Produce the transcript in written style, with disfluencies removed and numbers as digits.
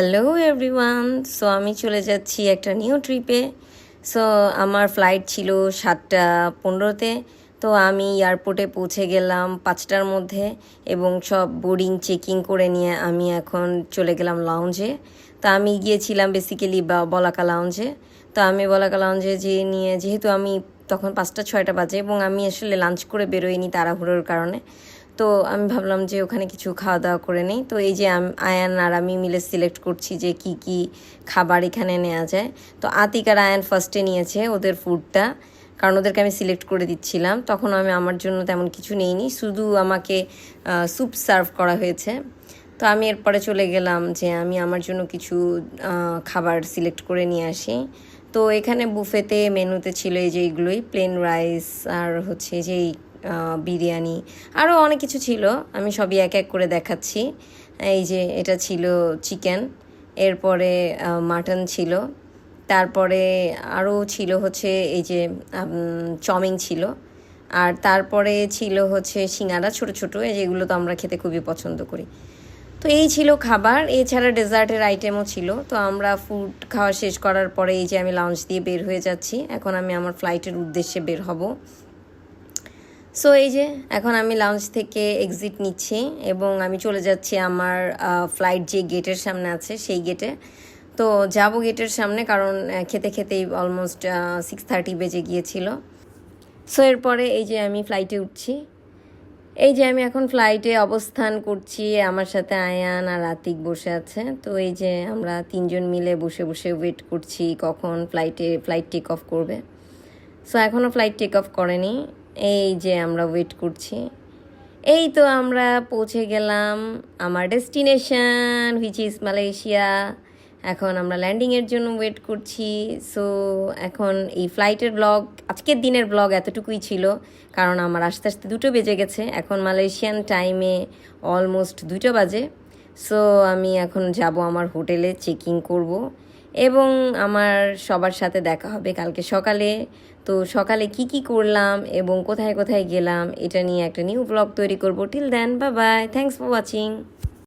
Hello everyone. So আমি চলে যাচ্ছি একটা নিউ ট্রিপে। সো আমার ফ্লাইট ছিল 7:15-তে। তো আমি এয়ারপোর্টে পৌঁছে গেলাম 5টার মধ্যে এবং সব বোর্ডিং চেকিং করে নিয়ে আমি এখন চলে গেলাম লাউঞ্জে। তো আমি গিয়েছিলাম বেসিক্যালি বলাকা লাউঞ্জে। তো আমি বলাকা লাউঞ্জে যেহেতু আমি তখন 5টা-6টা বাজে এবং আমি আসলে লাঞ্চ করে বেরোইনি তাড়াহুড়োর কারণে। তো আমি ভাবলাম যে ওখানে কিছু খাওয়া দাওয়া করে নিই। তো এই যে আয়ান আর আমি মিলে সিলেক্ট করছি যে কি কি খাবার এখানে নেওয়া যায়। তো আতিক আর আয়ান ফার্স্টে নিয়েছে ওদের ফুডটা, কারণ ওদেরকে আমি সিলেক্ট করে দিচ্ছিলাম। তখন আমি আমার জন্য তেমন কিছু নিইনি, শুধু আমাকে স্যুপ সার্ভ করা হয়েছে। তো আমি এরপরে চলে গেলাম যে আমি আমার জন্য কিছু খাবার সিলেক্ট করে নিয়ে আসি। তো এখানে বুফেতে মেনুতে ছিল এই যে এইগুলোই, প্লেন রাইস আর হচ্ছে যেই বিরিয়ানি, আরও অনেক কিছু ছিল, আমি সবই এক এক করে দেখাচ্ছি। এই যে এটা ছিল চিকেন, এরপরে মাটন ছিল, তারপরে আরও ছিল হচ্ছে এই যে চাউমিন ছিল, আর তারপরে ছিল হচ্ছে সিঙ্গারা ছোট ছোট, যেগুলো তো আমরা খেতে খুবই পছন্দ করি। তো এই ছিল খাবার, এছাড়া ডেজার্টের আইটেমও ছিল। তো আমরা ফুড খাওয়া শেষ করার পরে এই যে আমি লাউঞ্জ দিয়ে বের হয়ে যাচ্ছি, এখন আমি আমার ফ্লাইটের উদ্দেশ্যে বের হব। সো এই যে এখন আমি লাউঞ্জ থেকে এক্সিট নিচ্ছি এবং আমি চলে যাচ্ছি আমার ফ্লাইট যে গেটের সামনে আছে সেই গেটে। তো যাব গেটের সামনে, কারণ খেতে খেতেই অলমোস্ট 6:30 বেজে গিয়েছিল। সো এরপরে এই যে আমি ফ্লাইটে উঠছি, এই যে আমি এখন ফ্লাইটে অবস্থান করছি, আমার সাথে আয়ান আর আতিক বসে আছে। তো এই যে আমরা তিনজন মিলে বসে বসে ওয়েট করছি কখন ফ্লাইট টেক অফ করবে। সো এখনও ফ্লাইট টেক অফ করেনি, এই যে আমরা ওয়েট করছি। এই তো আমরা পৌঁছে গেলাম আমার ডেস্টিনেশন, হুইচ ইজ মালয়েশিয়া। এখন আমরা ল্যান্ডিংয়ের জন্য ওয়েট করছি। সো এখন এই ফ্লাইটের ব্লগ, আজকের দিনের ব্লগ এতটুকুই ছিল, কারণ আমার আস্তে আস্তে 2টো বেজে গেছে, এখন মালয়েশিয়ান টাইমে অলমোস্ট 2টো বাজে। সো আমি এখন যাব আমার হোটেলে, চেকিং করব এবং আমার সবার সাথে দেখা হবে কালকে সকালে। তো সকালে কি কি করলাম এবং কোথায় কোথায় গেলাম এটা নিয়ে একটা নিউ ব্লগ তৈরি করব। Till then, bye bye, thanks for watching.